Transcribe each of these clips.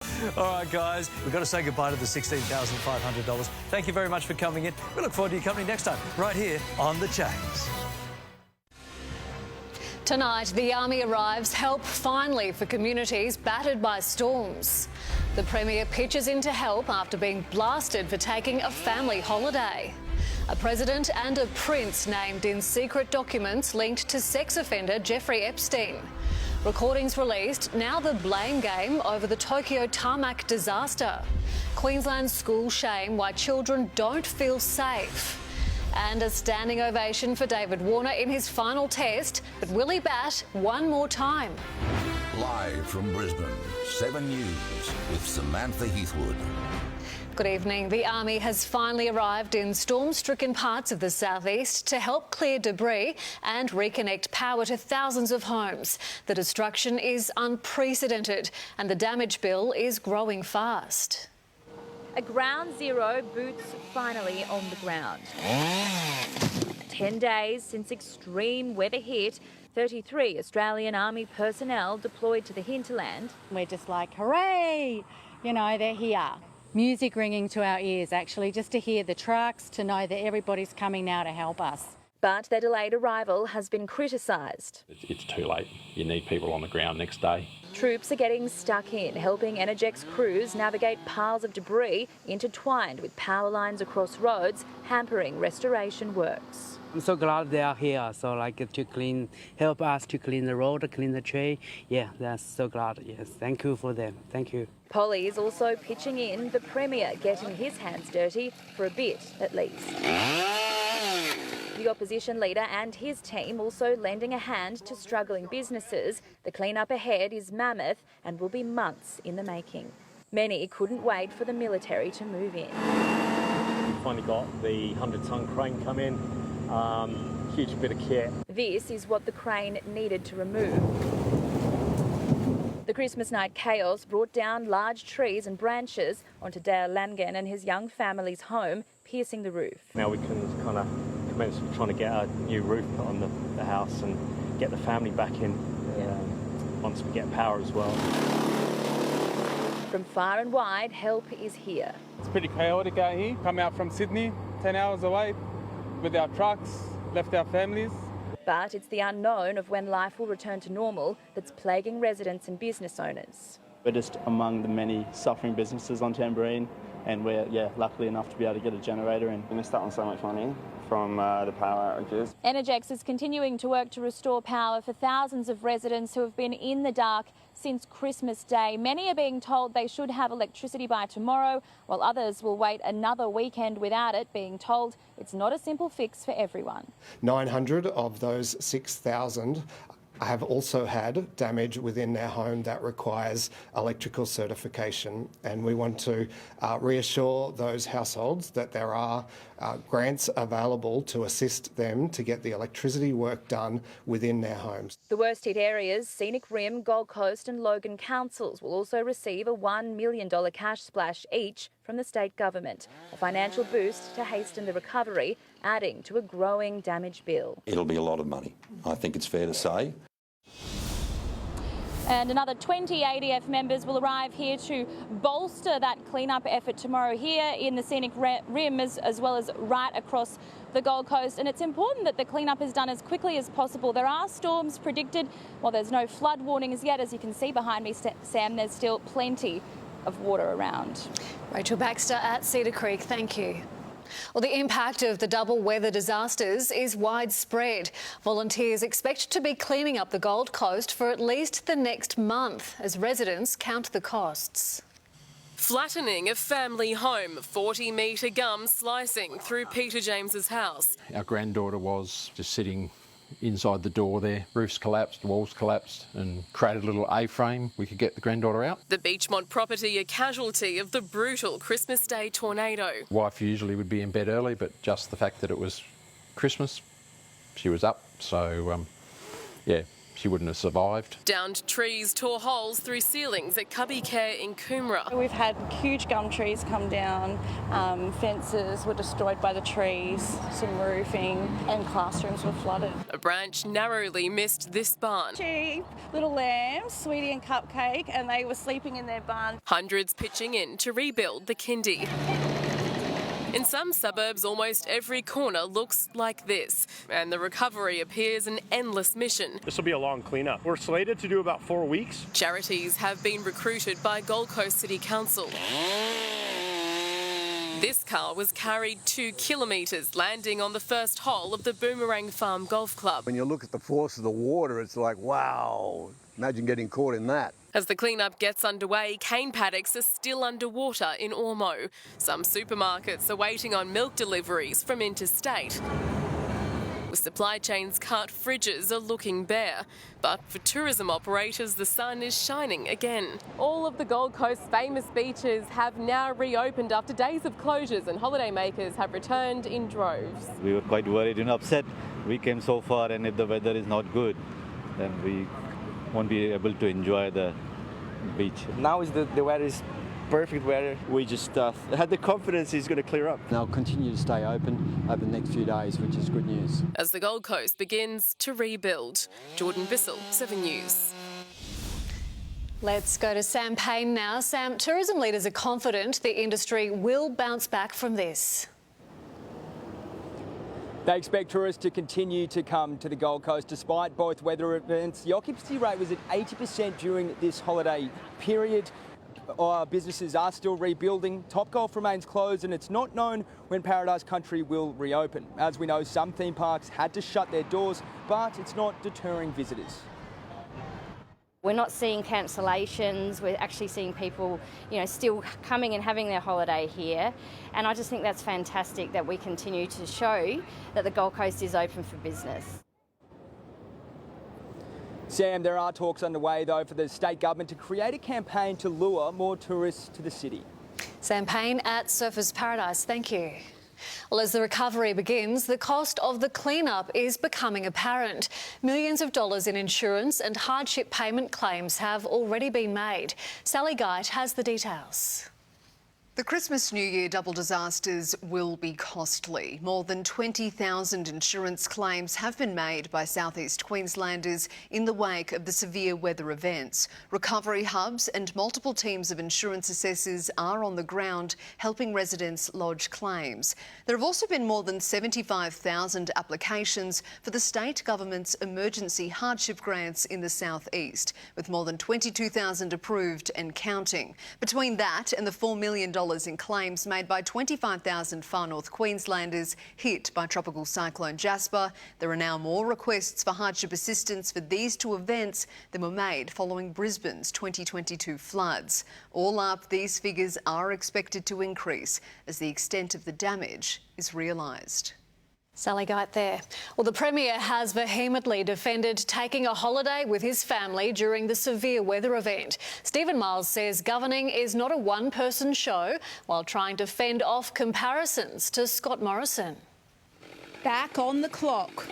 All right, guys, we've got to say goodbye to the $16,500. Thank you very much for coming in. We look forward to your company next time, right here on The Chains. Tonight, the Army arrives, help finally for communities battered by storms. The Premier pitches in to help after being blasted for taking a family holiday. A president and a prince named in secret documents linked to sex offender Jeffrey Epstein. Recordings released, now the blame game over the Tokyo tarmac disaster. Queensland schools shame why children don't feel safe. And a standing ovation for David Warner in his final test, but will he bat one more time? Live from Brisbane, 7 News with Samantha Heathwood. Good evening. The Army has finally arrived in storm-stricken parts of the southeast to help clear debris and reconnect power to thousands of homes. The destruction is unprecedented and the damage bill is growing fast. A ground zero boots finally on the ground. 10 days since extreme weather hit, 33 Australian Army personnel deployed to the hinterland. We're just like, hooray! You know, they're here. Music ringing to our ears, actually, just to hear the trucks, to know that everybody's coming now to help us. But their delayed arrival has been criticised. It's too late. You need people on the ground next day. Troops are getting stuck in, helping Energex crews navigate piles of debris intertwined with power lines across roads, hampering restoration works. I'm so glad they are here, so like to help us to clean the road, clean the tree. Yeah, that's so glad. Yes, thank you for them. Thank you. Polly is also pitching in, the Premier getting his hands dirty for a bit at least. The opposition leader and his team also lending a hand to struggling businesses. The clean-up ahead is mammoth and will be months in the making. Many couldn't wait for the military to move in. We finally got the 100-tonne crane come in. Huge bit of kit. This is what the crane needed to remove. The Christmas night chaos brought down large trees and branches onto Dale Langan and his young family's home, piercing the roof. Now we can kind of commence trying to get a new roof put on the house and get the family back in once we get power as well. From far and wide, help is here. It's pretty chaotic out here. Come out from Sydney, 10 hours away, with our trucks, left our families. But it's the unknown of when life will return to normal that's plaguing residents and business owners. We're just among the many suffering businesses on Tamborine, and we're luckily enough to be able to get a generator in. We missed out on so much money from the power outages. Energex is continuing to work to restore power for thousands of residents who have been in the dark since Christmas Day. Many are being told they should have electricity by tomorrow, while others will wait another weekend without it, being told it's not a simple fix for everyone. 900 of those 6,000 have also had damage within their home that requires electrical certification, and we want to reassure those households that there are grants available to assist them to get the electricity work done within their homes. The worst hit areas, Scenic Rim, Gold Coast and Logan councils will also receive a $1 million cash splash each from the state government, a financial boost to hasten the recovery, adding to a growing damage bill. It'll be a lot of money, I think it's fair to say. And another 20 ADF members will arrive here to bolster that clean-up effort tomorrow here in the Scenic Rim as well as right across the Gold Coast. And it's important that the clean-up is done as quickly as possible. There are storms predicted. While there's no flood warnings yet, as you can see behind me, Sam, there's still plenty of water around. Rachel Baxter at Cedar Creek, thank you. Well, the impact of the double weather disasters is widespread. Volunteers expect to be cleaning up the Gold Coast for at least the next month as residents count the costs. Flattening a family home, 40-metre gum slicing through Peter James's house. Our granddaughter was just sitting inside the door there. Roofs collapsed, walls collapsed and created a little A-frame. We could get the granddaughter out. The Beachmont property a casualty of the brutal Christmas Day tornado. Wife usually would be in bed early, but just the fact that it was Christmas, she was up. So, she wouldn't have survived. Downed trees tore holes through ceilings at Cubby Care in Coomera. We've had huge gum trees come down, fences were destroyed by the trees, some roofing, and classrooms were flooded. A branch narrowly missed this barn. Cheap little lambs, Sweetie and Cupcake, and they were sleeping in their barn. Hundreds pitching in to rebuild the kindy. In some suburbs, almost every corner looks like this, and the recovery appears an endless mission. This will be a long clean-up. We're slated to do about 4 weeks. Charities have been recruited by Gold Coast City Council. This car was carried 2 kilometres, landing on the first hole of the Boomerang Farm Golf Club. When you look at the force of the water, it's like, wow, imagine getting caught in that. As the clean-up gets underway, cane paddocks are still underwater in Ormeau. Some supermarkets are waiting on milk deliveries from interstate. With supply chains cut, fridges are looking bare. But for tourism operators, the sun is shining again. All of the Gold Coast's famous beaches have now reopened after days of closures, and holidaymakers have returned in droves. We were quite worried and upset. We came so far, and if the weather is not good, then we won't be able to enjoy the beach. Now is the weather is perfect weather. We just had the confidence it's going to clear up. They'll continue to stay open over the next few days, which is good news. As the Gold Coast begins to rebuild. Jordan Bissell, 7 News. Let's go to Sam Payne now. Sam, tourism leaders are confident the industry will bounce back from this. They expect tourists to continue to come to the Gold Coast despite both weather events. The occupancy rate was at 80% during this holiday period. Businesses are still rebuilding. Topgolf remains closed and it's not known when Paradise Country will reopen. As we know, some theme parks had to shut their doors, but it's not deterring visitors. We're not seeing cancellations, we're actually seeing people, still coming and having their holiday here. And I just think that's fantastic that we continue to show that the Gold Coast is open for business. Sam, there are talks underway though for the state government to create a campaign to lure more tourists to the city. Sam Payne at Surfers Paradise, thank you. Well, as the recovery begins, the cost of the clean-up is becoming apparent. Millions of dollars in insurance and hardship payment claims have already been made. Sally Guite has the details. The Christmas New Year double disasters will be costly. More than 20,000 insurance claims have been made by South East Queenslanders in the wake of the severe weather events. Recovery hubs and multiple teams of insurance assessors are on the ground helping residents lodge claims. There have also been more than 75,000 applications for the state government's emergency hardship grants in the South East, with more than 22,000 approved and counting. Between that and the $4 million in claims made by 25,000 far north Queenslanders hit by Tropical Cyclone Jasper, there are now more requests for hardship assistance for these two events than were made following Brisbane's 2022 floods. All up, these figures are expected to increase as the extent of the damage is realised. Sally Guite there. Well, the Premier has vehemently defended taking a holiday with his family during the severe weather event. Stephen Miles says governing is not a one-person show, while trying to fend off comparisons to Scott Morrison. Back on the clock.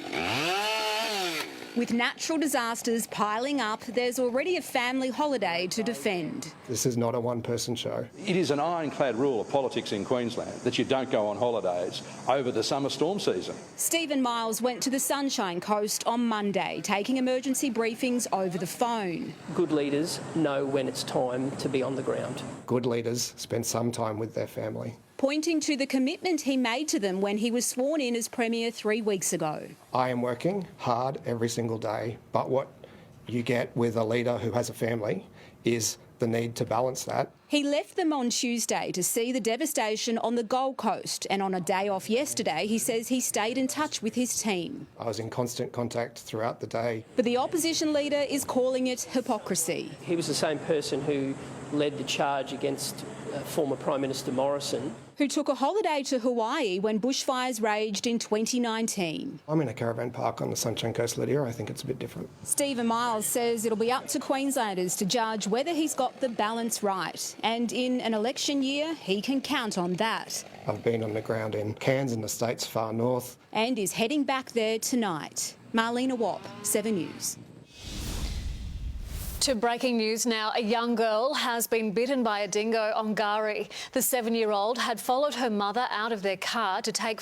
With natural disasters piling up, there's already a family holiday to defend. This is not a one-person show. It is an ironclad rule of politics in Queensland that you don't go on holidays over the summer storm season. Stephen Miles went to the Sunshine Coast on Monday, taking emergency briefings over the phone. Good leaders know when it's time to be on the ground. Good leaders spend some time with their family. Pointing to the commitment he made to them when he was sworn in as Premier 3 weeks ago. I am working hard every single day, but what you get with a leader who has a family is the need to balance that. He left them on Tuesday to see the devastation on the Gold Coast, and on a day off yesterday, he says he stayed in touch with his team. I was in constant contact throughout the day. But the opposition leader is calling it hypocrisy. He was the same person who led the charge against former Prime Minister Morrison, who took a holiday to Hawaii when bushfires raged in 2019. I'm in a caravan park on the Sunshine Coast, Lydia. I think it's a bit different. Stephen Miles says it'll be up to Queenslanders to judge whether he's got the balance right. And in an election year, he can count on that. I've been on the ground in Cairns in the states far north. And is heading back there tonight. Marlena Wapp, 7 News. To breaking news now, a young girl has been bitten by a dingo on Gari. The 7-year-old had followed her mother out of their car to take